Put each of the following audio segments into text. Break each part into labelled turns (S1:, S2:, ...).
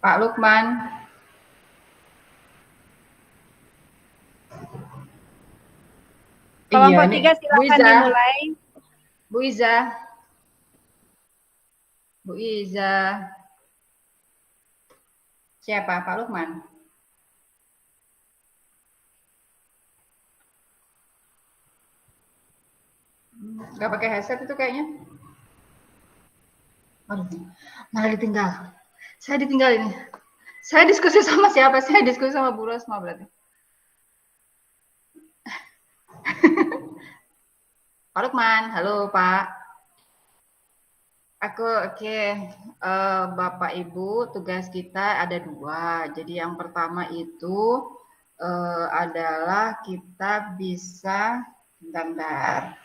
S1: Pak Lukman.
S2: Kelompok
S1: Iya,
S2: 3 silakan dimulai.
S1: Bu Iza. Bu Iza. Siapa? Pak Lukman. Gak pakai headset itu kayaknya. Aduh, malah ditinggal. Saya ditinggal ini. Saya diskusi sama siapa? Saya diskusi sama Bu Rosma berarti. Pak Lukman, halo Pak. Oke. Bapak Ibu, tugas kita ada 2. Jadi yang pertama itu adalah kita bisa bentar.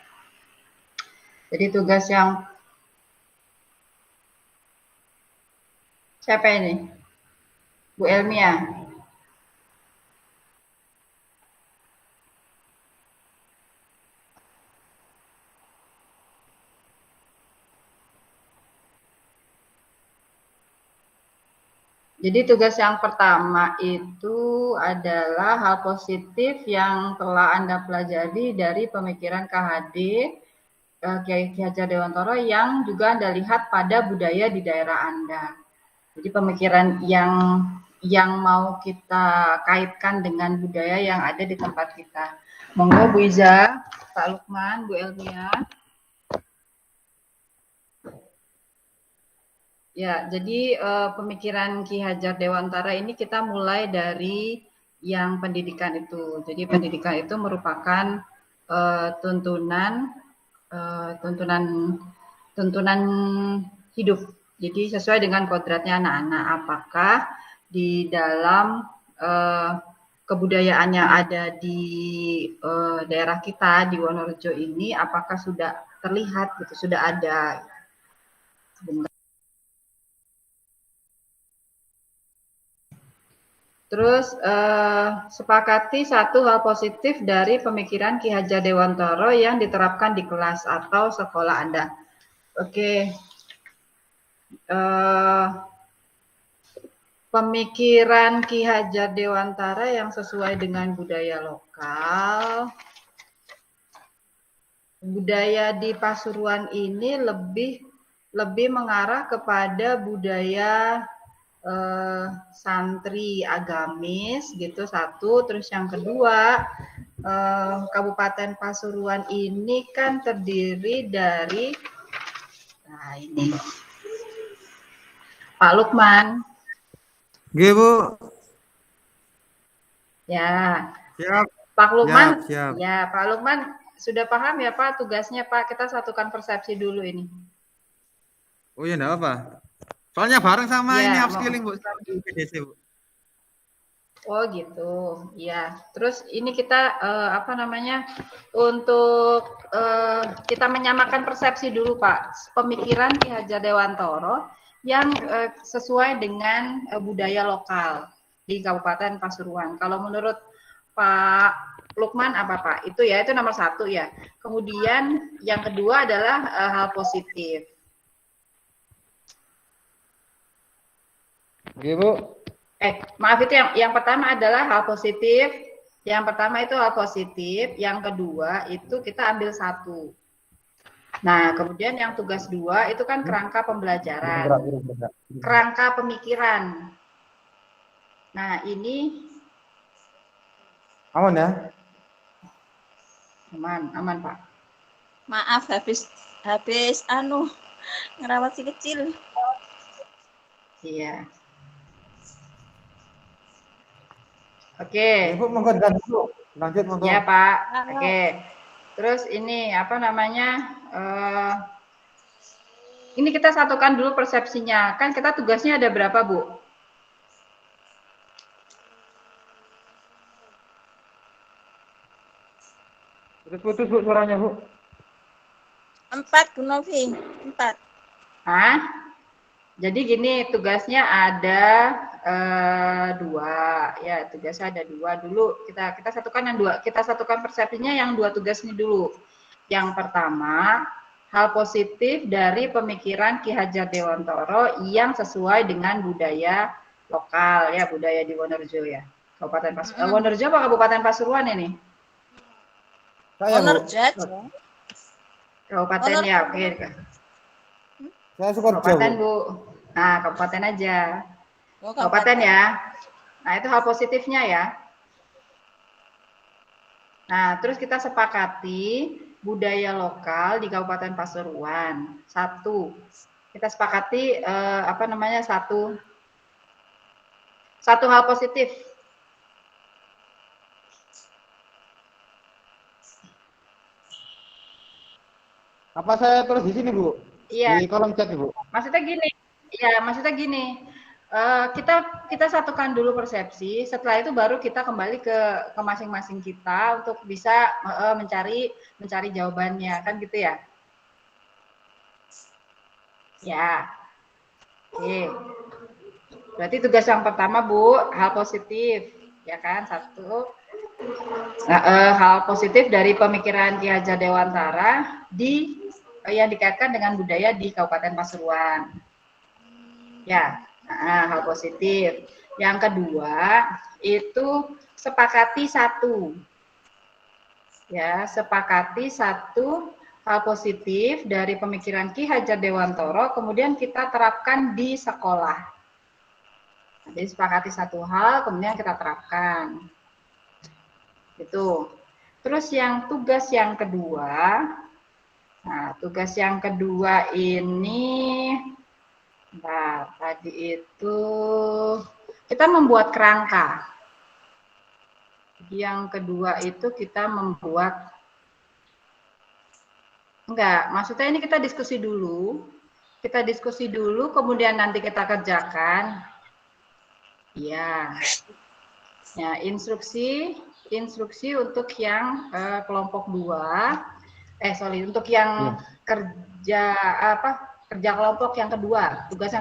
S1: Jadi tugas yang siapa ini? Bu Elmia. Jadi tugas yang pertama itu adalah hal positif yang telah Anda pelajari dari pemikiran KHD Kiai Hajar Dewantara yang juga Anda lihat pada budaya di daerah Anda. Jadi pemikiran yang mau kita kaitkan dengan budaya yang ada di tempat kita. Monggo Bu Iza, Pak Lukman, Bu Elmia. Ya, jadi pemikiran Ki Hajar Dewantara ini kita mulai dari yang pendidikan itu. Jadi pendidikan itu merupakan tuntunan hidup. Jadi sesuai dengan kodratnya anak-anak. Apakah di dalam kebudayaan yang ada di daerah kita di Wonorejo ini, apakah sudah terlihat gitu, sudah ada. Sebentar. Terus sepakati satu hal positif dari pemikiran Ki Hajar Dewantara yang diterapkan di kelas atau sekolah Anda. Oke. Pemikiran Ki Hajar Dewantara yang sesuai dengan budaya lokal. Budaya di Pasuruan ini lebih mengarah kepada budaya santri agamis gitu satu, terus yang kedua Kabupaten Pasuruan ini kan terdiri dari ini Pak Lukman.
S3: Oke, Bu.
S1: Ya.
S3: Siap.
S1: Pak Lukman.
S3: Siap.
S1: Ya, Pak Lukman sudah paham ya Pak tugasnya Pak, kita satukan persepsi dulu ini.
S3: Oh ya, enggak apa. Soalnya bareng sama
S1: ya,
S3: ini upskilling Bu, di PDC Bu.
S1: Oh gitu, ya. Terus ini kita untuk kita menyamakan persepsi dulu Pak, pemikiran Ki Hajar Dewantara yang sesuai dengan budaya lokal di Kabupaten Pasuruan. Kalau menurut Pak Lukman apa Pak? Itu ya, itu nomor 1 ya. Kemudian yang kedua adalah hal positif.
S3: Oke Bu.
S1: Maaf, itu yang pertama adalah hal positif. Yang pertama itu hal positif. Yang kedua itu kita ambil 1. Nah, kemudian yang tugas 2 itu kan kerangka pembelajaran, kerangka pemikiran. Nah, ini
S3: aman ya?
S1: Aman Pak.
S2: Maaf, habis ngerawat si kecil.
S1: Iya. Oke.
S3: Ibu monggo dulu. Lanjut monggo.
S1: Ya Pak. Oke. Terus ini ini kita satukan dulu persepsinya. Kan kita tugasnya ada berapa Bu?
S3: Putus Bu suaranya Bu.
S2: 4 Bu Novi, 4.
S1: Hah? Jadi gini, tugasnya ada 2 ya, tugasnya ada 2 dulu. Kita satukan yang 2, kita satukan persepsinya yang 2 tugas ini dulu. Yang pertama, hal positif dari pemikiran Ki Hajar Dewantara yang sesuai dengan budaya lokal ya, budaya di Wonorejo ya. Kabupaten Wonorejo apa Kabupaten Pasuruan ini?
S3: Saya, Bu.
S2: Wonorejo aja.
S1: Kabupaten ya, oke.
S3: Saya Sukoharjo,
S1: Kabupaten,
S3: Bu.
S1: Bu. Nah, kabupaten aja.
S2: Oh,
S1: Kabupaten ya. Nah, itu hal positifnya ya. Nah, terus kita sepakati budaya lokal di Kabupaten Pasuruan. Satu, kita sepakati satu hal positif.
S3: Apa saya tulis di sini, Bu?
S1: Iya.
S3: Di kolom chat, Bu.
S1: Maksudnya gini. Kita satukan dulu persepsi. Setelah itu baru kita kembali ke masing-masing kita untuk bisa mencari jawabannya, kan gitu ya? Ya. Oke. Berarti tugas yang pertama, Bu, hal positif, ya kan? Satu. Hal positif dari pemikiran Ki Hajar Dewantara yang dikaitkan dengan budaya di Kabupaten Pasuruan. Ya, hal positif. Yang kedua, itu sepakati satu. Ya, sepakati satu hal positif dari pemikiran Ki Hajar Dewantara, kemudian kita terapkan di sekolah. Jadi sepakati satu hal, kemudian kita terapkan. Itu. Terus tugas yang kedua, nah tugas yang kedua ini, nah tadi itu kita membuat kerangka. Yang kedua itu kita membuat, maksudnya ini kita diskusi dulu, kemudian nanti kita kerjakan. Ya, instruksi untuk yang kelompok 2, untuk yang kerja kelompok yang kedua, tugas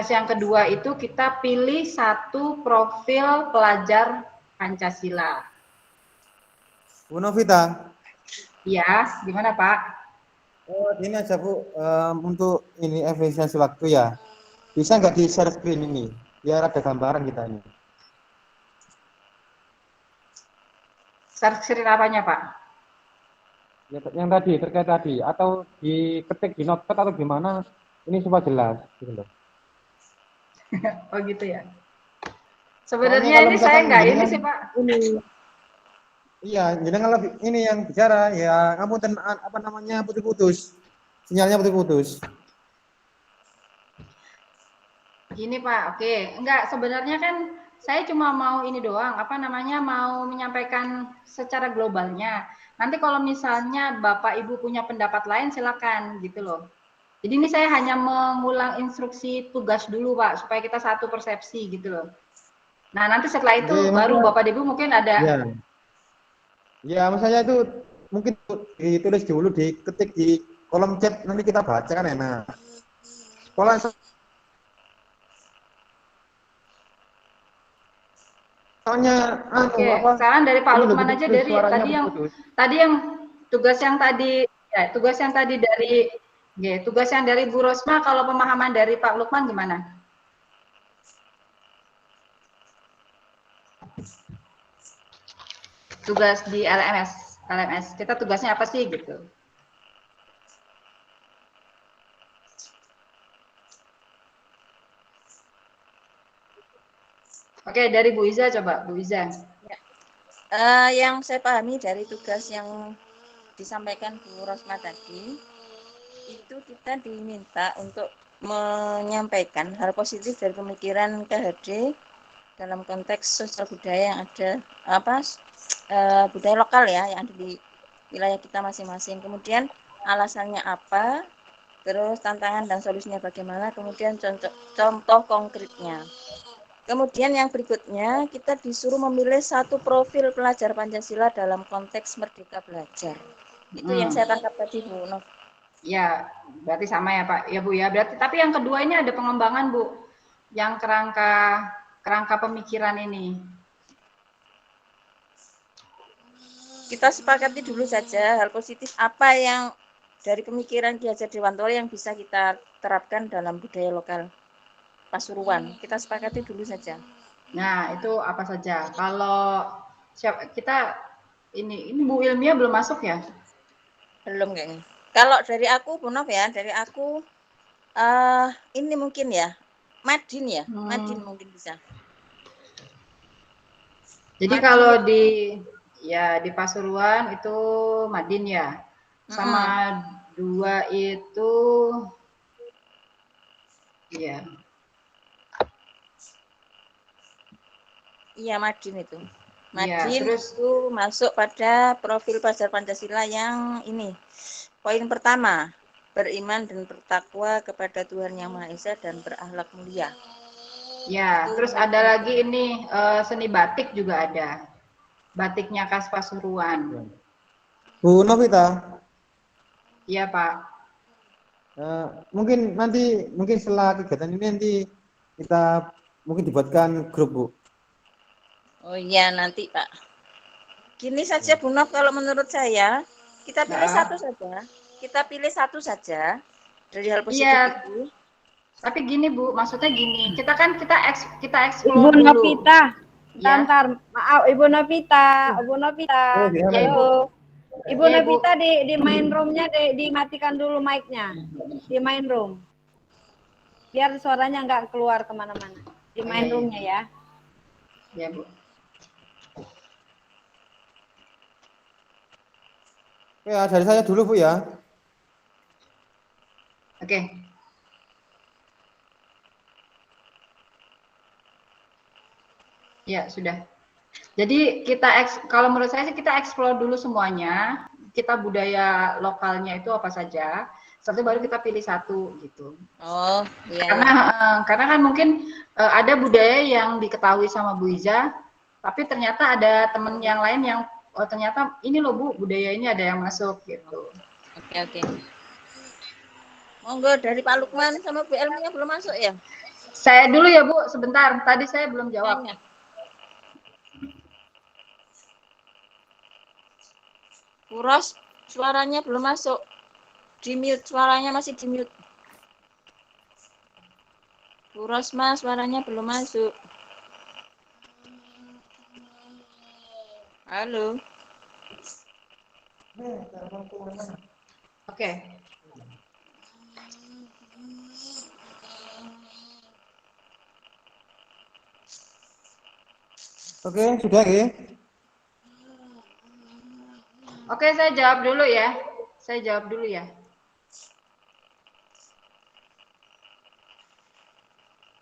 S1: yang kedua itu kita pilih satu profil pelajar Pancasila.
S3: Bu Novita.
S1: Iya, gimana Pak?
S3: Oh, ini aja, Bu, untuk ini efisiensi waktu ya. Bisa nggak di share screen ini, biar ada gambaran kita ini.
S1: Share screen apanya, Pak?
S3: Ya, yang tadi, terkait tadi, atau diketik di notepad atau gimana, ini supaya jelas. Gitu loh.
S1: Oh gitu ya. Sebenarnya ini saya nggak ini sih Pak.
S3: Ini. Iya, jangan lebih ini yang bicara ya, kamu putus-putus. Sinyalnya putus-putus.
S1: Gini Pak, oke. Enggak, sebenarnya kan saya cuma mau ini doang, mau menyampaikan secara globalnya. Nanti kalau misalnya Bapak Ibu punya pendapat lain silakan gitu loh. Jadi ini saya hanya mengulang instruksi tugas dulu Pak, supaya kita satu persepsi gitu loh. Nah nanti setelah itu baru Bapak Ibu mungkin ada.
S3: Ya, ya maksudnya itu mungkin ditulis dulu, diketik di kolom chat, nanti kita baca kan enak. Sekolah
S1: sekarang dari Pak Lukman aja, dari tadi yang tugas yang dari Bu Rosma, kalau pemahaman dari Pak Lukman gimana? Tugas di LMS kita tugasnya apa sih gitu? Oke, dari Bu Iza coba, Bu Iza.
S2: Yang saya pahami dari tugas yang disampaikan Bu Rosma tadi, itu kita diminta untuk menyampaikan hal positif dari pemikiran KHD dalam konteks sosial budaya yang ada budaya lokal ya yang ada di wilayah kita masing-masing. Kemudian alasannya apa, terus tantangan dan solusinya bagaimana, kemudian contoh konkretnya. Kemudian yang berikutnya kita disuruh memilih satu profil pelajar Pancasila dalam konteks Merdeka Belajar. Itu yang saya tangkap tadi Bu Nov.
S1: Ya, berarti sama ya Pak. Ya Bu ya. Berarti tapi yang kedua ini ada pengembangan Bu. Yang kerangka pemikiran ini.
S2: Kita sepakati dulu saja hal positif apa yang dari pemikiran Ki Hajar Dewantara yang bisa kita terapkan dalam budaya lokal. Pasuruan. Kita sepakati dulu saja.
S1: Nah, itu apa saja? Kalau kita ini Bu Ilmiah belum masuk ya?
S2: Belum kayaknya. Kalau dari aku, Bu Nov ya, dari aku ini mungkin ya, Madin ya, Madin
S1: Hmm.
S2: mungkin bisa.
S1: Jadi
S2: Madin
S1: kalau
S2: itu,
S1: di Pasuruan itu Madin ya. Sama dua itu ya.
S2: iya Madin itu.
S1: Ya,
S2: Madin
S1: terus
S2: itu masuk pada profil Pelajar Pancasila yang ini. Poin pertama, beriman dan bertakwa kepada Tuhan Yang Maha Esa dan berakhlak mulia.
S1: ya,
S2: Itu
S1: terus ada lagi ini seni batik juga ada. Batiknya khas Pasuruan.
S3: Bu Novita,
S1: Iya, Pak.
S3: mungkin setelah kegiatan ini nanti kita mungkin dibuatkan grup, Bu.
S2: Oh iya nanti Pak. Gini saja Bu Nov, kalau menurut saya kita pilih satu
S1: Nah,
S2: saja. Kita pilih satu saja dari hal positif
S1: iya,
S2: itu.
S1: tapi gini Bu, maksudnya gini, kita
S4: Ibu
S1: explore dulu,
S4: Novita,
S1: ya.
S4: ntar, maaf Ibu Novita, Ibu Novita,
S3: Oh, gimana,
S1: Ya, Ibu.
S3: Bu?
S4: halo. Ibu
S1: Ya, Ibu.
S4: Novita di main roomnya dimatikan dulu mic-nya, di main room, biar suaranya nggak keluar kemana-mana. Di
S1: Oh,
S4: main
S1: iya,
S4: roomnya
S1: iya.
S4: ya.
S1: Ya, Bu.
S3: Ya, dari saya dulu, Bu ya.
S1: Oke. Ya, sudah. Jadi kalau menurut saya sih kita explore dulu semuanya, kita budaya lokalnya itu apa saja, setelah itu baru kita pilih satu gitu.
S2: Oh iya
S1: Karena
S2: ya.
S1: karena kan mungkin ada budaya yang diketahui sama Bu Iza, tapi ternyata ada teman yang lain yang oh ternyata ini loh Bu, budaya ini ada yang masuk gitu.
S2: Oke oke. Monggo dari Pak Lukman sama Bu Elminya belum masuk ya?
S1: Saya dulu ya Bu, sebentar. Tadi saya belum jawab.
S2: Tanya. Kuros suaranya belum masuk. Di mute, suaranya masih di mute. Kuros Mas, suaranya belum masuk. Halo.
S1: Oke.
S3: Oke, sudah ya.
S1: Oke, saya jawab dulu ya. Saya jawab dulu ya.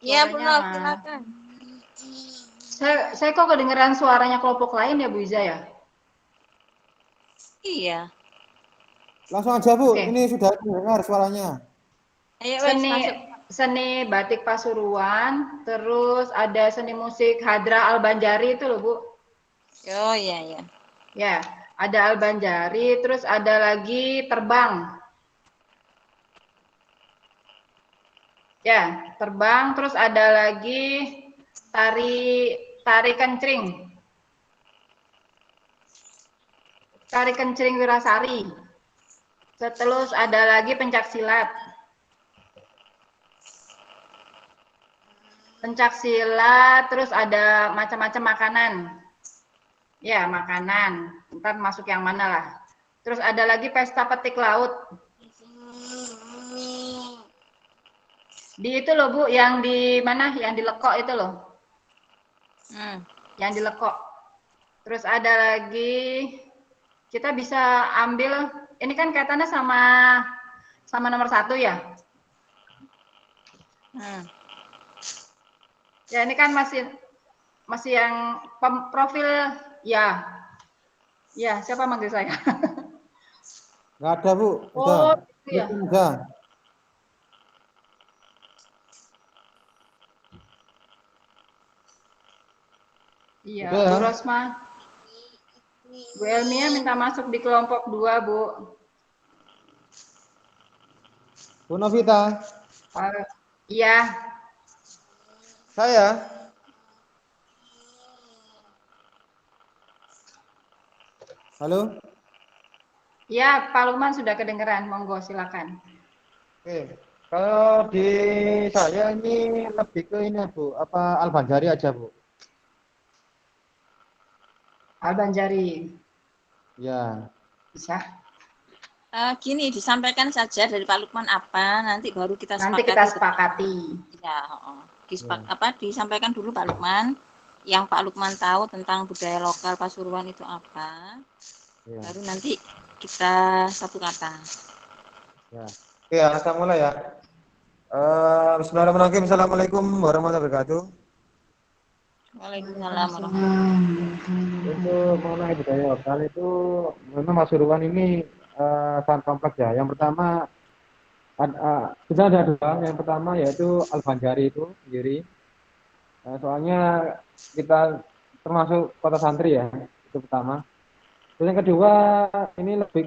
S2: Iya, Bu
S1: Suaranya
S2: Nov, silakan.
S1: saya kok kedengeran suaranya kelompok lain ya Bu Iza ya?
S2: Iya.
S3: Langsung aja, Bu.
S1: Oke.
S3: Ini sudah dengar suaranya.
S2: Ayo wes
S1: Seni
S2: masuk.
S1: seni batik Pasuruan, terus ada seni musik Hadra Al-Banjari itu loh Bu.
S2: Oh iya iya.
S1: Ya, ada Al-Banjari, terus ada lagi terbang. Ya, terbang, terus ada lagi tari tari kencring. Tari kencring Wirasari. Terus ada lagi pencak silat. Pencak silat, terus ada macam-macam makanan. Ya, makanan. Ntar masuk yang mana lah. Terus ada lagi pesta petik laut. Di itu loh Bu, yang di mana? Yang di Lekok itu loh. Yang di Lekok. Terus ada lagi, kita bisa ambil, ini kan kaitannya sama nomor 1 ya. Ya ini kan masih yang profil ya. Ya, siapa manggil saya?
S3: Nggak ada, Bu. Udah.
S1: Oh, itu ya.
S3: Udah.
S1: Iya,
S3: Udah
S1: Bu
S3: ya.
S1: Rosma. Bu Elmia minta masuk di kelompok 2, Bu.
S3: Bu Novita.
S1: Iya.
S3: Saya. Halo.
S1: Iya, Pak Lukman sudah kedengeran. Monggo, silakan.
S3: Oke. Kalau di saya ini lebih ke ini Bu, apa Al-Banjari aja Bu.
S1: Al-Banjari.
S3: Ya,
S1: Bisa.
S2: Gini, disampaikan saja dari Pak Lukman apa, nanti baru kita
S1: Nanti
S2: sepakati.
S1: kita sepakati.
S2: Ya,
S3: ya.
S2: disampaikan dulu Pak Lukman, yang Pak Lukman tahu tentang budaya lokal Pasuruan itu apa,
S3: Ya.
S2: baru nanti kita satu kata.
S3: Ya. Oke, saya mulai ya. Bismillahirrahmanirrahim. Assalamualaikum warahmatullahi wabarakatuh.
S2: Waalaikumsalam warahmatullahi
S3: Untuk mengenai budaya lokal itu memang Pasuruan ini sangat kompleks ya. Yang pertama sudah ada dua. Yang pertama yaitu Al-Banjari itu sendiri. Soalnya kita termasuk kota santri ya, itu pertama. Terus yang kedua ini lebih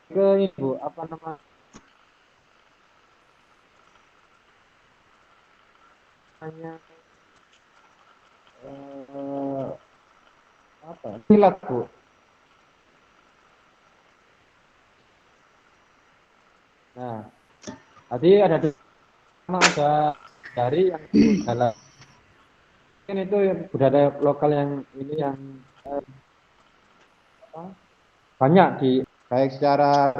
S3: ke ibu apa namanya eh, apa silat Bu. Nah, tadi ada dari yang itu jalan. Mungkin itu budaya lokal yang ini yang apa, banyak di baik secara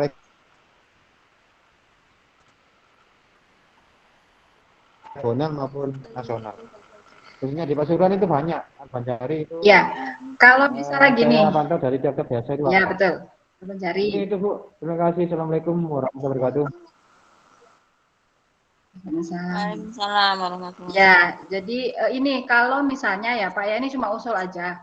S3: regional maupun nasional. Khususnya di Pasuruan itu banyak. Banjari itu
S1: Ya, kalau misalnya gini.
S3: saya pantau dari tiap-tiap desa itu
S1: Ya,
S3: ada.
S1: betul. Al-Banjari.
S3: Ini itu Bu. Terima kasih. Assalamualaikum warahmatullahi wabarakatuh.
S2: Waalaikumsalam warahmatullahi
S1: Ya,
S2: wabarakatuh.
S1: jadi ini kalau misalnya ya Pak ya, ini cuma usul aja.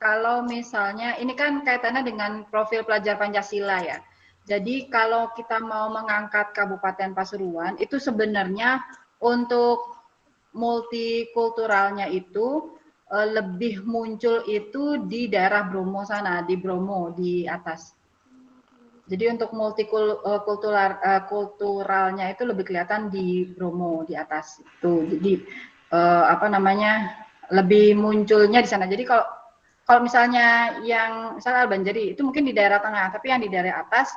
S1: Kalau misalnya ini kan kaitannya dengan profil pelajar Pancasila ya. Jadi kalau kita mau mengangkat Kabupaten Pasuruan itu sebenarnya untuk multikulturalnya itu lebih muncul itu di daerah Bromo sana, di Bromo di atas. Jadi untuk kulturalnya itu lebih kelihatan di Bromo di atas itu. Jadi apa namanya lebih munculnya di sana. Jadi kalau misalnya yang misalnya Al-Banjari itu mungkin di daerah tengah, tapi yang di daerah atas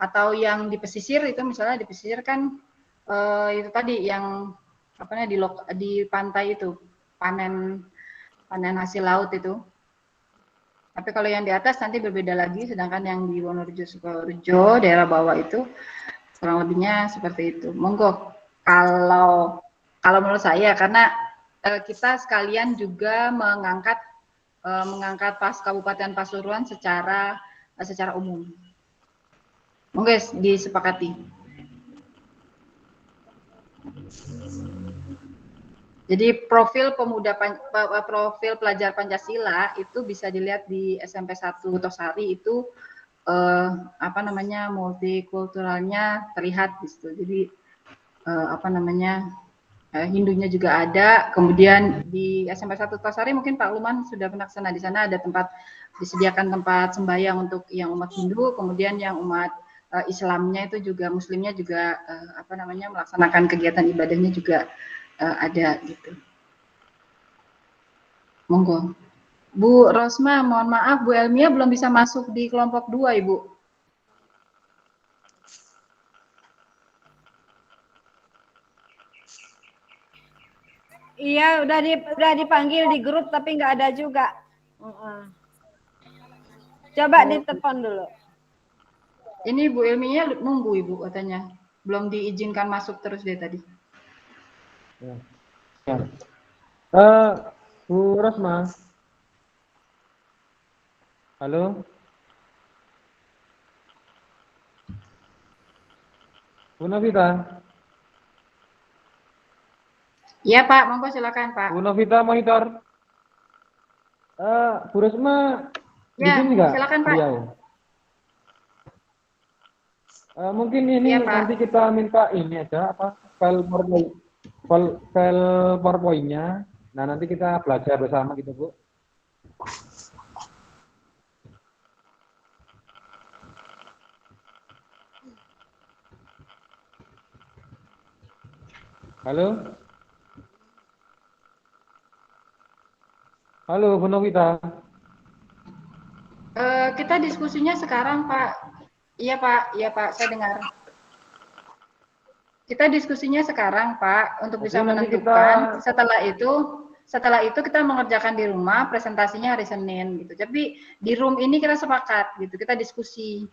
S1: atau yang di pesisir itu misalnya di pesisir kan itu tadi yang apa namanya di pantai itu panen hasil laut itu. Tapi kalau yang di atas nanti berbeda lagi, sedangkan yang di Wonorejo, Sukorejo, daerah bawah itu kurang lebihnya seperti itu. Monggo, kalau menurut saya, karena kita sekalian juga mengangkat Kabupaten Pasuruan secara umum. Monggo disepakati. Jadi profil profil pelajar Pancasila itu bisa dilihat di SMP 1 Tosari itu apa namanya multikulturalnya terlihat di situ. Jadi apa namanya Hindunya juga ada. Kemudian di SMP 1 Tosari mungkin Pak Luman sudah pernah ke sana. Di sana ada disediakan tempat sembahyang untuk yang umat Hindu, kemudian yang umat Islamnya itu juga Muslimnya juga apa namanya melaksanakan kegiatan ibadahnya juga ada gitu. Monggo. Bu Rosma, mohon maaf Bu Elmia belum bisa masuk di kelompok 2, Ibu.
S4: Iya, udah dipanggil di grup tapi nggak ada juga. Coba ditelepon dulu.
S1: Ini Bu Elmia nunggu Ibu katanya. Belum diizinkan masuk terus deh tadi.
S3: Ya. Bu Rosma. Halo. Bu Novita.
S1: Iya Pak, monggo silakan Pak.
S3: Bu Novita monitor. Bu Rosma di
S1: Ya,
S3: sini nggak?
S1: silakan Pak.
S3: Beliau. Mungkin ini
S1: Ya, Pak.
S3: nanti kita minta ini aja apa file PowerPoint-nya. Nah, nanti kita belajar bersama gitu, Bu. Halo? Halo, Bu Novita.
S1: Kita diskusinya sekarang, Pak. Iya, Pak, saya dengar. Kita diskusinya sekarang, Pak, untuk bisa
S3: Jadi nanti kita
S1: menentukan. Setelah itu kita mengerjakan di rumah, presentasinya hari Senin gitu. Tapi di room ini kita sepakat gitu, kita diskusi.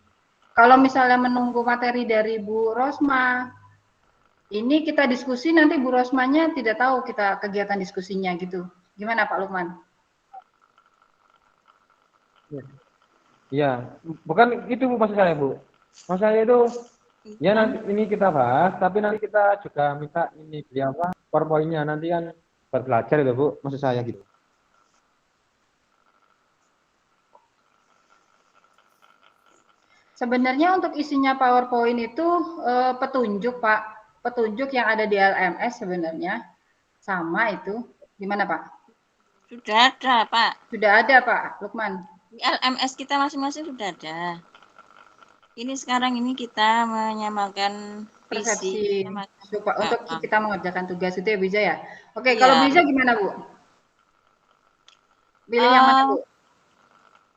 S1: Kalau misalnya menunggu materi dari Bu Rosma, ini kita diskusi nanti Bu Rosmanya tidak tahu kita kegiatan diskusinya gitu. Gimana Pak Lukman?
S3: ya, bukan itu Bu maksud saya Bu. Maksud saya itu ya nanti ini kita bahas, tapi nanti kita juga minta ini beli apa PowerPoint-nya nanti kan buat belajar itu Bu, maksud saya gitu.
S1: Sebenarnya untuk isinya PowerPoint itu petunjuk Pak, petunjuk yang ada di LMS sebenarnya sama itu. Gimana Pak?
S2: Sudah ada, Pak.
S1: Sudah ada Pak Lukman.
S2: Di LMS kita masing-masing sudah ada. Ini sekarang ini kita menyamakan
S1: Persepsi
S2: visi,
S1: untuk kita mengerjakan tugas itu ya Bija ya. Oke,
S2: iya.
S1: kalau Bija gimana Bu? Pilih yang mana Bu?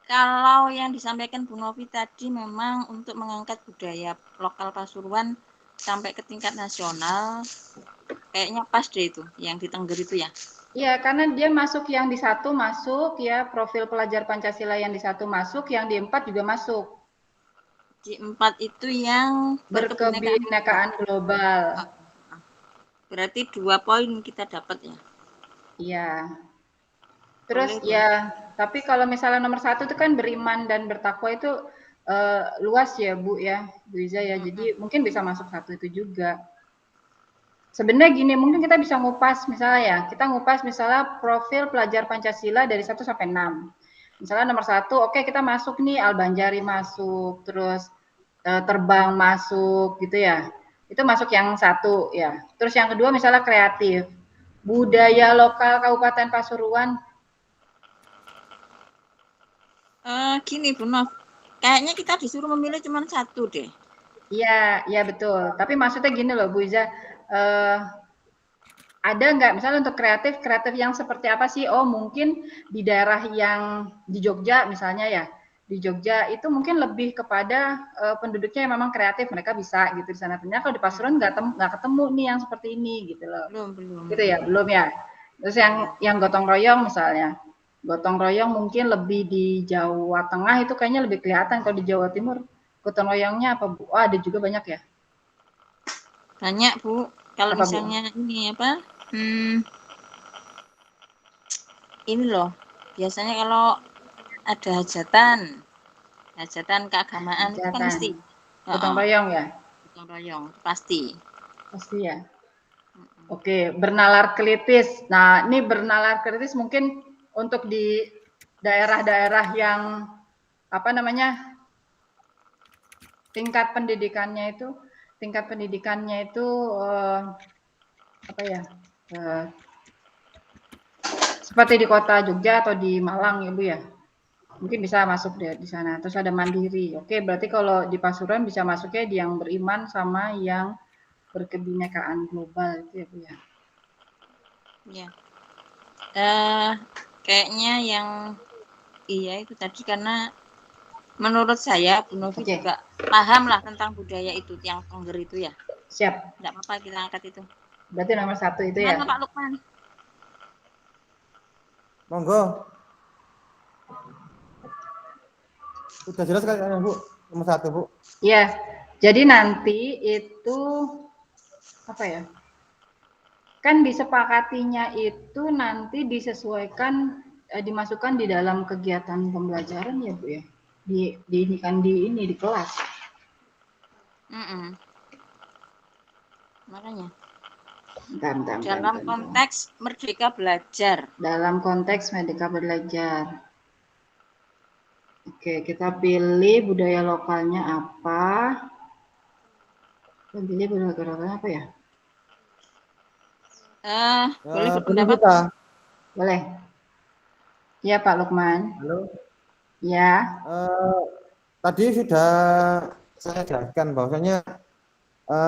S2: Kalau yang disampaikan Bu Novi tadi memang untuk mengangkat budaya lokal Pasuruan sampai ke tingkat nasional, kayaknya pas deh itu, yang di Tengger itu ya.
S1: Iya, karena dia masuk yang di satu masuk ya, profil pelajar Pancasila yang di satu masuk, yang di 4 juga masuk.
S2: Di 4 itu yang
S1: berkebinekaan global.
S2: Berarti 2 poin kita dapat ya.
S1: Iya. Terus boleh, ya, tapi kalau misalnya nomor 1 itu kan beriman dan bertakwa itu luas ya Bu ya, Bu Iza ya. Jadi mungkin bisa masuk 1 itu juga. Sebenarnya gini, mungkin kita bisa ngupas misalnya ya, kita ngupas misalnya profil pelajar Pancasila dari 1 sampai 6. Misalnya nomor 1, oke kita masuk nih Al-Banjari masuk, terus terbang masuk gitu ya. Itu masuk yang 1 ya. Terus yang kedua misalnya kreatif. Budaya lokal Kabupaten Pasuruan.
S2: Gini Bu Nov, kayaknya kita disuruh memilih cuma 1 deh.
S1: Iya, iya betul. Tapi maksudnya gini loh Bu Iza, ada nggak misalnya untuk kreatif yang seperti apa sih? Oh mungkin di daerah yang di Jogja misalnya ya, di Jogja itu mungkin lebih kepada penduduknya yang memang kreatif, mereka bisa gitu di sana. Ternyata kalau di Pasuruan nggak ketemu nih yang seperti ini gitu loh.
S2: Belum.
S1: Gitu ya, belum ya. Terus yang gotong royong misalnya, gotong royong mungkin lebih di Jawa Tengah itu kayaknya lebih kelihatan. Kalau di Jawa Timur gotong royongnya apa Bu? Oh ada juga banyak ya?
S2: Banyak Bu. Kalau misalnya Bu? Ini apa? Ini loh, biasanya kalau ada hajatan keagamaan itu kan mesti
S1: gotong royong ya.
S2: Gotong royong pasti
S1: ya. Oke, bernalar kritis. Nah, ini bernalar kritis mungkin untuk di daerah-daerah yang apa namanya tingkat pendidikannya itu apa ya? Seperti di kota Jogja atau di Malang ya Bu ya. Mungkin bisa masuk di sana. Terus ada mandiri. Oke, berarti kalau di Pasuruan bisa masuknya di yang beriman sama yang berkebinekaan global itu ya Bu ya.
S2: Ya. Kayaknya yang iya itu tadi karena menurut saya Bu Novi juga paham lah tentang budaya itu yang Tengger itu ya.
S1: Siap.
S2: Tidak apa-apa kita angkat itu.
S1: Berarti nomor 1 itu ya.
S2: Mana Pak Lukman?
S3: Monggo. Sudah jelas kan Bu? Nomor 1 Bu.
S1: Iya. Jadi nanti itu apa ya? Kan disepakatinya itu nanti disesuaikan dimasukkan di dalam kegiatan pembelajaran ya Bu ya. Di kelas.
S2: Makanya.
S1: Bentar.
S2: Dalam konteks Merdeka Belajar.
S1: Dalam konteks Merdeka Belajar. Oke, kita pilih budaya lokalnya apa? Kita pilih budaya lokalnya apa ya?
S2: Boleh berpendapat?
S1: Boleh. Ya Pak Lukman.
S3: Halo.
S1: Ya.
S3: Tadi sudah saya jelaskan bahwasanya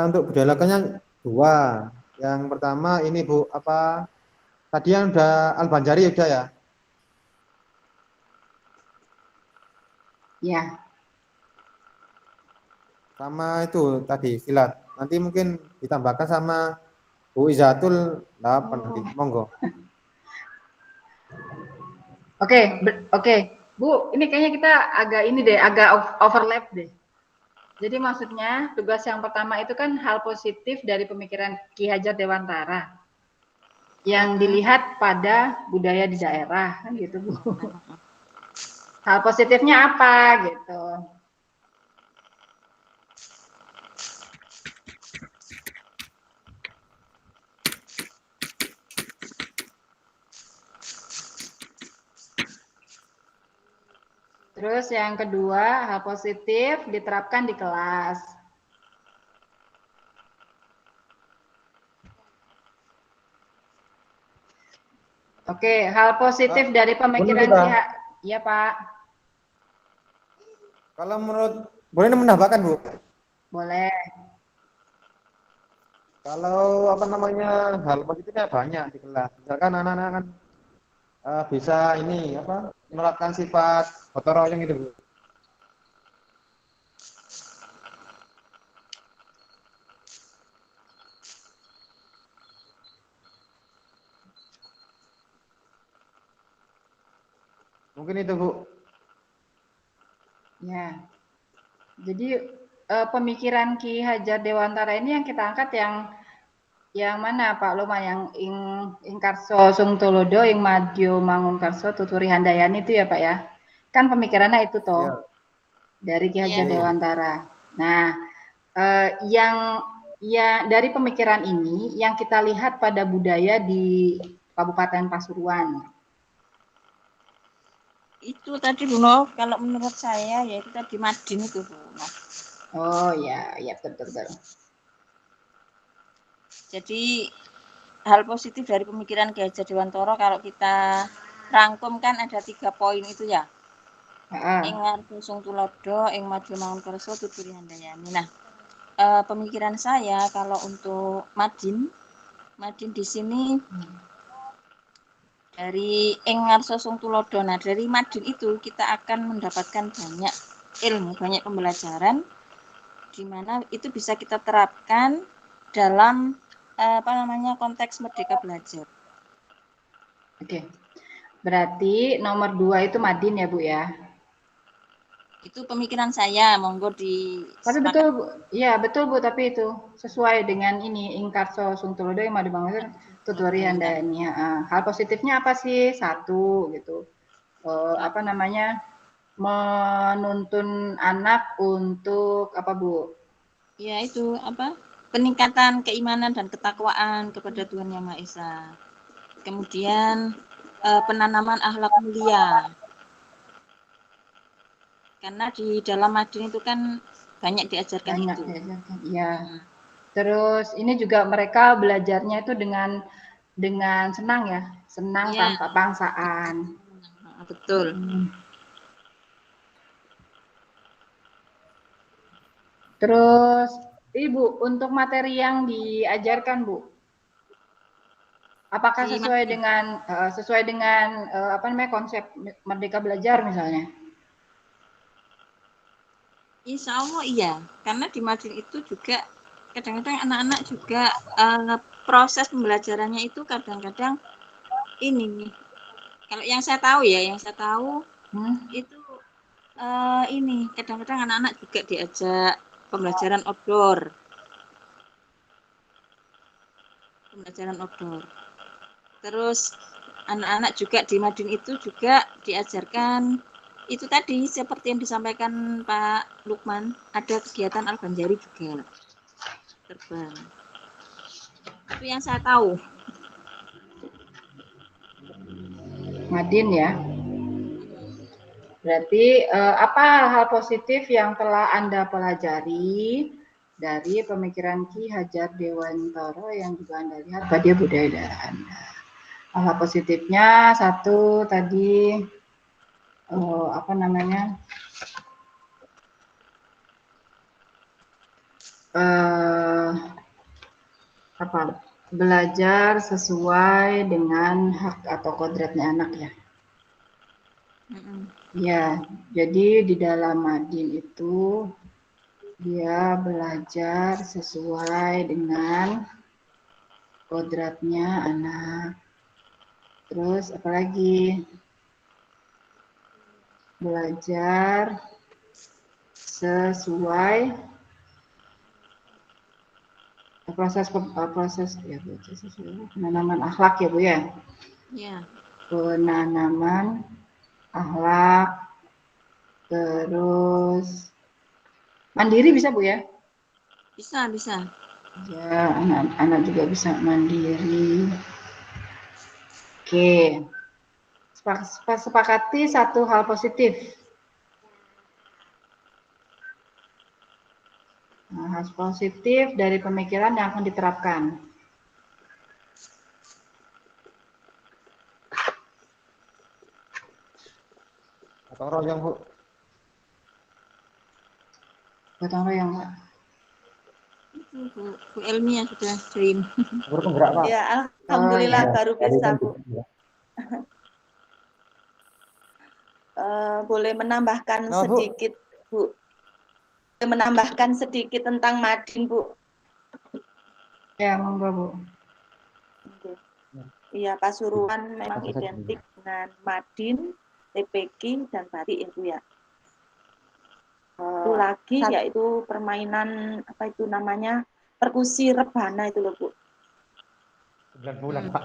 S3: untuk budaya lokalnya 2. Yang pertama ini Bu, apa tadi yang udah Al-Banjari udah ya?
S1: Ya.
S3: Sama itu tadi silat. Nanti mungkin ditambahkan sama Bu Izatul 8 nanti. Monggo.
S1: Oke, oke. Bu, ini kayaknya kita agak ini deh, agak overlap deh. Jadi maksudnya tugas yang pertama itu kan hal positif dari pemikiran Ki Hajar Dewantara yang dilihat pada budaya di daerah, kan gitu Bu. Hal positifnya apa gitu? Terus yang kedua, hal positif diterapkan di kelas. Oke, hal positif dari pemikiran ya Pak.
S3: Kalau menurut, boleh menambahkan Bu?
S1: Boleh.
S3: Kalau apa namanya hal positifnya banyak di kelas. Misalkan anak-anak kan bisa ini apa menerapkan sifat gotong royong itu Bu. Mungkin itu Bu.
S1: Ya. Jadi pemikiran Ki Hajar Dewantara ini yang kita angkat yang mana Pak Loma, yang Ingkarso Sungtolodo, ing Madyo Mangunkarso Tuturi Handayani itu ya Pak ya. Kan pemikirannya itu toh.
S3: Ya.
S1: Dari Ki Hajar
S2: Iya.
S1: Dewantara. Nah, yang ya dari pemikiran ini yang kita lihat pada budaya di Kabupaten Pasuruan.
S2: Itu tadi Bu Noh, kalau menurut saya ya itu tadi Madin itu Bu Noh.
S1: Oh ya, ya betul.
S2: Jadi hal positif dari pemikiran Ki Hajar Dewantara kalau kita rangkum kan ada 3 poin itu ya. Ing ngarep Sungtulodo, ing Madyo Mangunkarso Tuturi Handayani. Nah, pemikiran saya kalau untuk Madin di sini dari ing ngarsa Sungtulodo. Nah, dari Madin itu kita akan mendapatkan banyak ilmu, banyak pembelajaran di mana itu bisa kita terapkan dalam konteks Merdeka Belajar.
S1: Oke. Berarti nomor 2 itu Madin ya Bu ya?
S2: Itu pemikiran saya, monggo di.
S1: Tapi betul Bu, ya betul Bu, tapi itu sesuai dengan ini Ingkarso Sungtulodo yang Madyo Mangunkarso Tuturi Handayani. Hal positifnya apa sih? 1 gitu. Apa namanya? Menuntun anak untuk apa Bu?
S2: Ya itu apa? Peningkatan keimanan dan ketakwaan kepada Tuhan Yang Maha Esa. Kemudian penanaman akhlak mulia. Karena di dalam Madin itu kan banyak diajarkan
S1: Banyak
S2: itu.
S1: diajarkan, iya. Terus ini juga mereka belajarnya itu dengan senang ya, senang
S2: Ya.
S1: tanpa paksaan.
S2: Betul.
S1: Terus, Ibu, untuk materi yang diajarkan, Bu, apakah sesuai dengan apa namanya konsep Merdeka Belajar misalnya?
S2: Insya Allah iya, karena di Madin itu juga kadang-kadang anak-anak juga proses pembelajarannya itu kadang-kadang ini. Kalau yang saya tahu itu ini kadang-kadang anak-anak juga diajak pembelajaran outdoor. Terus anak-anak juga di Madin itu juga diajarkan itu tadi seperti yang disampaikan Pak Lukman, ada kegiatan Al-Banjari juga terbang. Itu yang saya tahu.
S1: Madin ya. Berarti apa hal positif yang telah Anda pelajari dari pemikiran Ki Hajar Dewantara yang juga Anda lihat pada budaya daerah Anda? Hal positifnya 1 tadi apa namanya? Belajar sesuai dengan hak atau kodratnya anak ya. Ya, jadi di dalam Madin itu dia belajar sesuai dengan kodratnya anak. Terus apalagi belajar sesuai proses ya penanaman akhlak ya Bu ya.
S2: Ya.
S1: Penanaman akhlak, terus mandiri bisa Bu ya?
S2: Bisa, bisa.
S1: Ya, anak-anak juga bisa mandiri. Oke, sepakati satu hal positif. Nah, hal positif dari pemikiran yang akan diterapkan.
S3: Gotong royong Bu.
S1: Gotong royong Pak.
S2: Bu Elmi yang sudah join.
S3: Berpenggerak Pak.
S2: Ya,
S1: Oh
S2: alhamdulillah
S1: ya.
S2: baru
S3: Tadi
S2: bisa
S3: kan
S2: Bu.
S3: gitu, ya.
S2: Boleh menambahkan
S3: Nah, Bu.
S2: sedikit Bu. Boleh menambahkan sedikit tentang Madin Bu.
S1: Ya, monggo Bu.
S2: Iya, Pasuruan memang
S3: Apa saja,
S2: identik
S3: Bu?
S2: dengan Madin, TPQ, dan batik itu ya. Satu lagi yaitu permainan apa itu namanya perkusi rebana itu loh Bu.
S3: 9 bulan Pak.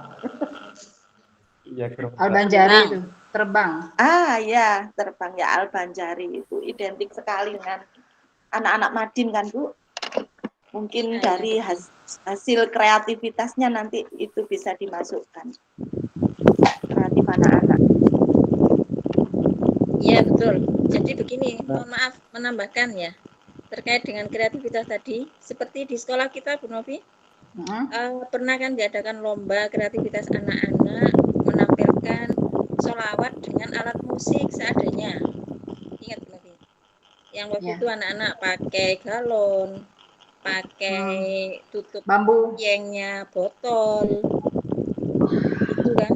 S3: Iya,
S1: Albanjari itu terbang.
S2: Ah ya, terbang ya Albanjari itu identik sekali dengan anak-anak Madin kan Bu. Mungkin dari hasil kreativitasnya nanti itu bisa dimasukkan kreatif anak-anak.
S5: Iya betul. Jadi begini, mohon maaf menambahkan ya terkait dengan kreativitas tadi. Seperti di sekolah kita, Bu Novi, pernah kan diadakan lomba kreativitas anak-anak menampilkan sholawat dengan alat musik seadanya. Ingat Bu Novi? Yang waktu itu anak-anak pakai galon, pakai tutup
S1: bambu,
S5: yengnya botol, itu kan.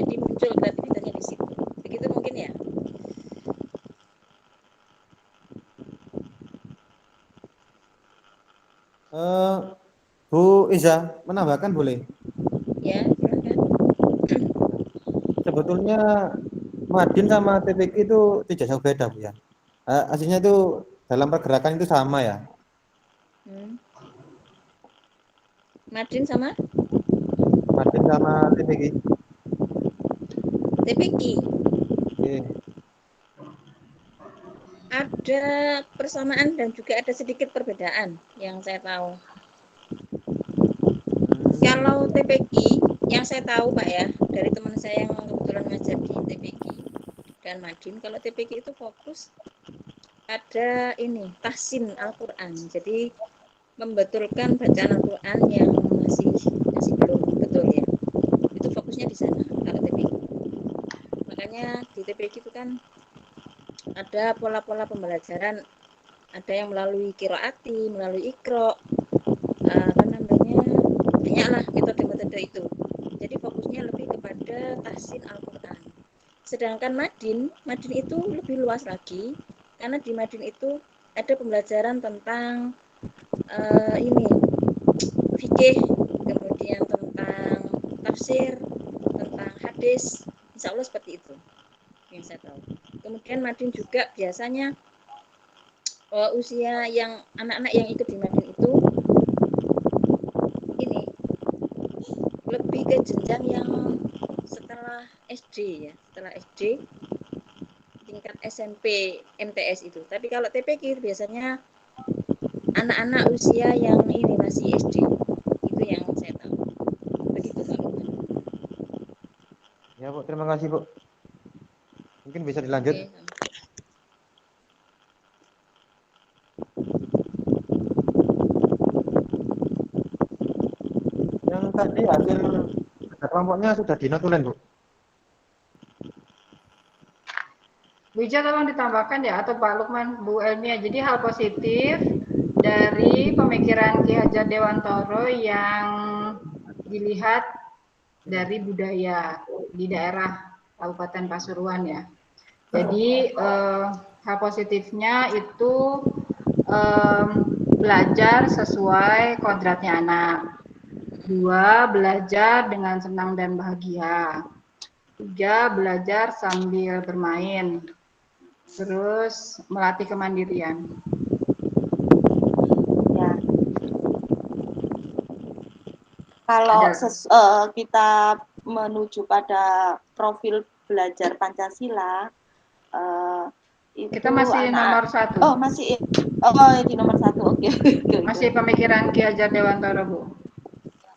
S5: Jadi muncul kreativitasnya di situ. Begitu mungkin ya.
S3: Bu Iza, menambahkan boleh?
S5: Ya, silakan.
S3: Sebetulnya Madin sama TPQ itu tidak jauh beda Bu ya. Aslinya itu dalam pergerakan itu sama ya.
S5: Madin sama?
S3: Madin sama TPQ.
S5: TPQ.
S3: Oke.
S5: Ada persamaan dan juga ada sedikit perbedaan yang saya tahu. Kalau TPQ yang saya tahu Pak ya, dari teman saya yang kebetulan ngajar di TPQ dan Madin, kalau TPQ itu fokus ada ini tahsin Al-Quran. Jadi membetulkan bacaan Al-Quran yang masih belum betul ya. Itu fokusnya di sana kalau TPQ. Makanya di TPQ itu kan ada pola-pola pembelajaran, ada yang melalui qiraati, melalui ikro, banyaklah metode-metode itu. Jadi fokusnya lebih kepada tahsin Al-Quran. Sedangkan Madin itu lebih luas lagi, karena di Madin itu ada pembelajaran tentang fikih, kemudian tentang tafsir, tentang hadis, insya Allah seperti itu yang saya tahu. Kemudian Madin juga biasanya usia yang anak-anak yang ikut di Madin itu ini lebih ke jenjang yang setelah SD ya, setelah SD tingkat SMP MTS itu. Tapi kalau TPQ biasanya anak-anak usia yang ini masih SD, itu yang saya tahu. Begitu Pak.
S3: Ya Bu, terima kasih Bu. Mungkin bisa dilanjut.
S5: Oke.
S3: Yang tadi hasil kelompoknya sudah dinotulen Bu.
S1: Bu Ija tolong ditambahkan ya, atau Pak Lukman, Bu Elmia. Jadi hal positif dari pemikiran Ki Hajar Dewantoro yang dilihat dari budaya di daerah Kabupaten Pasuruan ya. Jadi hal positifnya itu belajar sesuai kodratnya anak. 2, belajar dengan senang dan bahagia. 3, belajar sambil bermain. Terus melatih kemandirian.
S5: Ya. Kalau kita menuju pada profil belajar Pancasila, itu
S1: kita masih nomor 1.
S5: Oh, masih. Di nomor 1. Oke.
S1: Masih pemikiran Ki Hajar Dewantara, Bu.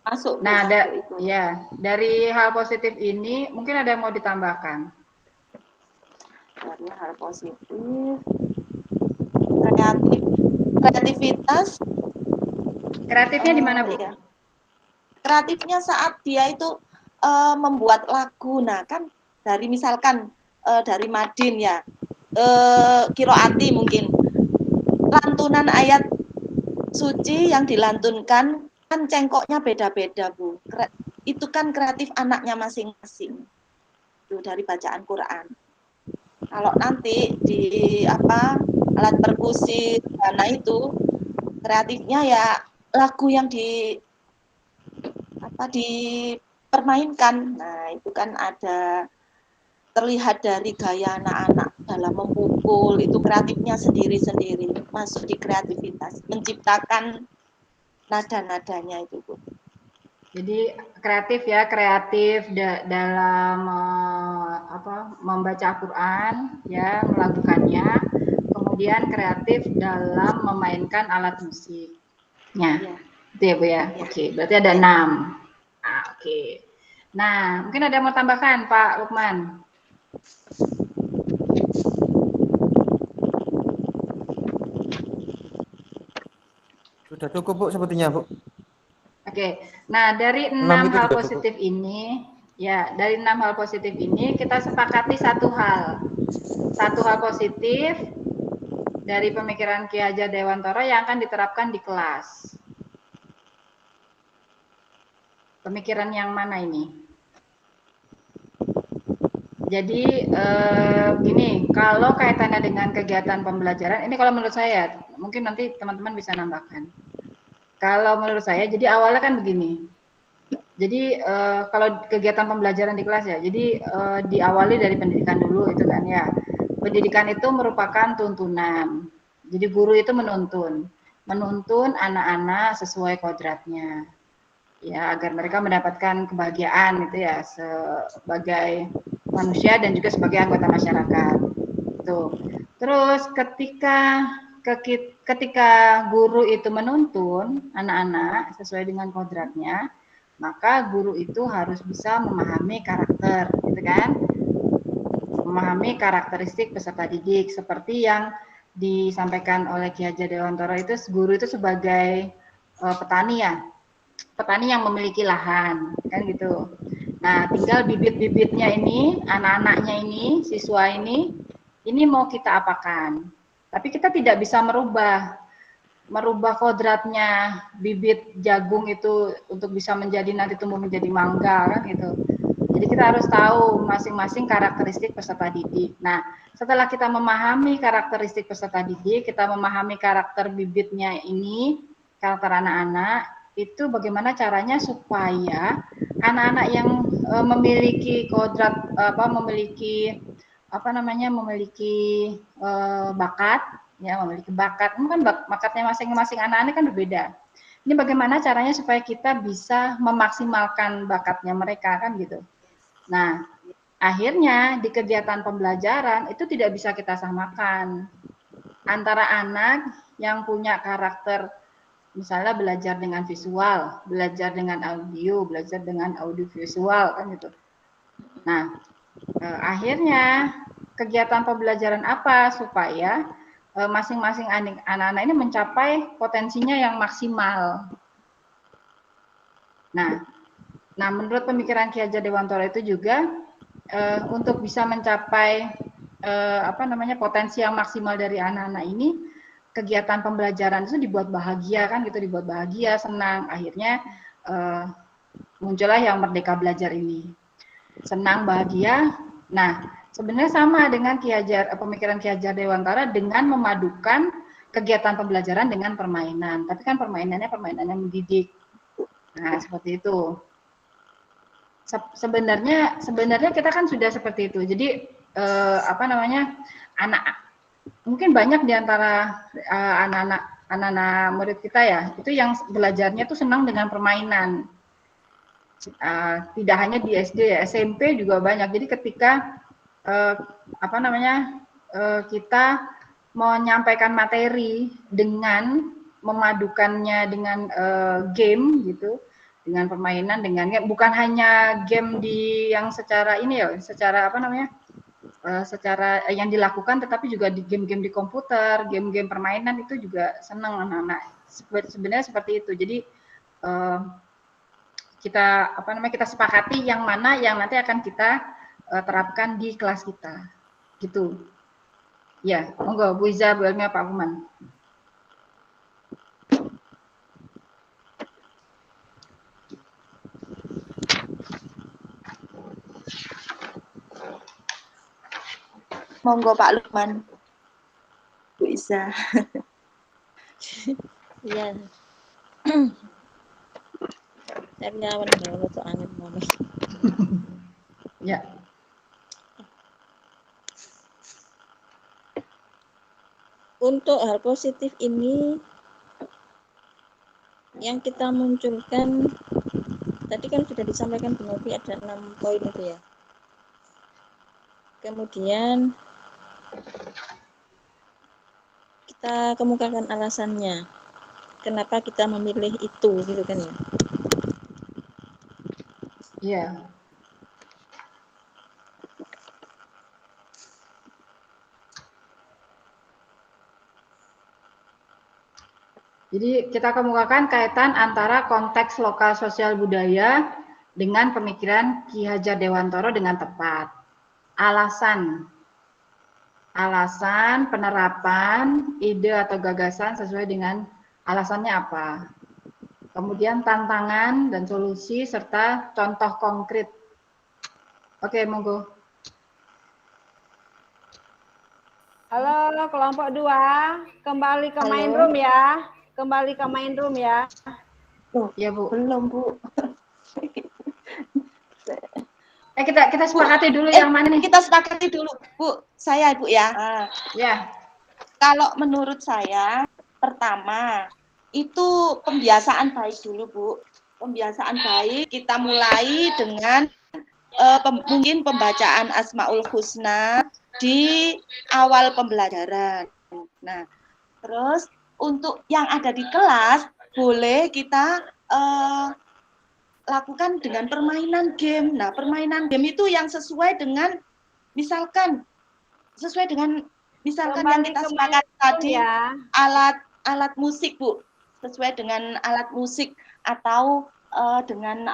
S5: Masuk.
S1: Nah, ya, dari hal positif ini mungkin ada yang mau ditambahkan.
S5: Dari hal positif, kreativitas.
S1: Kreatifnya di mana, Bu?
S5: Ya. Kreatifnya saat dia itu membuat lagu. Nah, kan dari misalkan dari Madin ya, Kiroati mungkin lantunan ayat suci yang dilantunkan kan cengkoknya beda-beda, Bu. Itu kan kreatif anaknya masing-masing. Itu dari bacaan Quran. Kalau nanti di alat perkusi dana itu kreatifnya ya lagu yang dipermainkan. Nah, itu kan ada terlihat dari gaya anak-anak dalam memukul, itu kreatifnya sendiri-sendiri, masuk di kreativitas, menciptakan nada-nadanya itu, Bu.
S1: Jadi kreatif dalam membaca Al-Quran, ya, melakukannya. Kemudian kreatif dalam memainkan alat musiknya. Ya. Itu ya, Bu ya. Ya. Oke, berarti ada 6. Oke. Nah, mungkin ada yang mau tambahkan, Pak Lukman?
S3: Sudah cukup, Bu, sepertinya, Bu.
S1: Oke. Nah, dari 6 hal positif ini, ya, dari 6 hal positif ini kita sepakati satu hal. Satu hal positif dari pemikiran Ki Hajar Dewantara yang akan diterapkan di kelas. Pemikiran yang mana ini? Jadi gini, kalau kaitannya dengan kegiatan pembelajaran, ini kalau menurut saya, mungkin nanti teman-teman bisa nambahkan. Kalau menurut saya, jadi awalnya kan begini. Jadi kalau kegiatan pembelajaran di kelas ya, jadi diawali dari pendidikan dulu itu kan ya. Pendidikan itu merupakan tuntunan. Jadi guru itu menuntun anak-anak sesuai kodratnya. Ya, agar mereka mendapatkan kebahagiaan itu ya sebagai manusia dan juga sebagai anggota masyarakat. Tuh. Terus ketika guru itu menuntun anak-anak sesuai dengan kodratnya, maka guru itu harus bisa memahami karakter, gitu kan? Memahami karakteristik peserta didik seperti yang disampaikan oleh Ki Hajar Dewantara itu, guru itu sebagai petani ya, petani yang memiliki lahan, kan gitu. Nah, tinggal bibit-bibitnya ini, anak-anaknya ini, siswa ini mau kita apakan. Tapi kita tidak bisa merubah kodratnya bibit jagung itu untuk bisa menjadi nanti tumbuh menjadi mangga kan gitu. Jadi kita harus tahu masing-masing karakteristik peserta didik. Nah, setelah kita memahami karakteristik peserta didik, kita memahami karakter bibitnya ini, karakter anak-anak, itu bagaimana caranya supaya anak-anak yang memiliki kodrat memiliki bakat, ya, memiliki bakat. Kan bakatnya masing-masing anak-anak kan berbeda. Ini bagaimana caranya supaya kita bisa memaksimalkan bakatnya mereka kan gitu. Nah, akhirnya di kegiatan pembelajaran itu tidak bisa kita samakan antara anak yang punya karakter misalnya belajar dengan visual, belajar dengan audio, belajar dengan audiovisual kan gitu. Nah, akhirnya kegiatan pembelajaran apa supaya masing-masing anak-anak ini mencapai potensinya yang maksimal. Nah, menurut pemikiran Ki Hajar Dewantara itu juga untuk bisa mencapai potensi yang maksimal dari anak-anak ini, kegiatan pembelajaran itu dibuat bahagia kan gitu, dibuat bahagia, senang. Akhirnya muncullah yang Merdeka Belajar ini. Senang, bahagia. Nah, Sebenarnya sama dengan pemikiran Ki Hajar Dewantara dengan memadukan kegiatan pembelajaran dengan permainan. Tapi kan permainannya mendidik. Nah, seperti itu. Sebenarnya kita kan sudah seperti itu. Jadi mungkin banyak di antara anak-anak murid kita ya, itu yang belajarnya tuh senang dengan permainan. Tidak hanya di SD ya, SMP juga banyak. Jadi ketika kita menyampaikan materi dengan memadukannya dengan game gitu, dengan permainan, bukan hanya game yang secara secara yang dilakukan, tetapi juga di game-game di komputer, game-game permainan itu juga senang anak-anak. Sebenarnya seperti itu. Jadi kita sepakati yang mana yang nanti akan kita terapkan di kelas kita, gitu. Ya, monggo Bu Iza, Bu Elmia, Pak Fuman.
S5: Monggo Pak Lukman. Bu Iza.
S2: Iya. Nyawan banget tuh angin mama.
S1: Ya.
S2: Untuk hal positif ini yang kita munculkan tadi kan sudah disampaikan Bu Novi ada 6 poin itu ya. Kemudian kita kemukakan alasannya. Kenapa kita memilih itu gitu kan ya.
S1: Iya. Jadi kita kemukakan kaitan antara konteks lokal sosial budaya dengan pemikiran Ki Hajar Dewantara dengan tepat. Alasan penerapan ide atau gagasan sesuai dengan alasannya apa. Kemudian tantangan dan solusi serta contoh konkret. Oke, monggo.
S4: Halo, kelompok 2, kembali ke main room ya. Kembali ke main room ya.
S1: Ya, Bu.
S5: Belum, Bu.
S1: Kita sepakati dulu yang mana nih?
S5: Kita sepakati dulu, Bu. Saya, Bu ya.
S1: Ya.
S5: Kalau menurut saya, pertama, itu pembiasaan baik dulu, Bu. Pembiasaan baik, kita mulai dengan mungkin pembacaan Asmaul Husna di awal pembelajaran. Nah, terus untuk yang ada di kelas, boleh kita lakukan dengan permainan game. Nah, permainan game itu yang sesuai dengan misalkan yang kita sepakat tadi ya. alat musik, Bu. Sesuai dengan alat musik atau dengan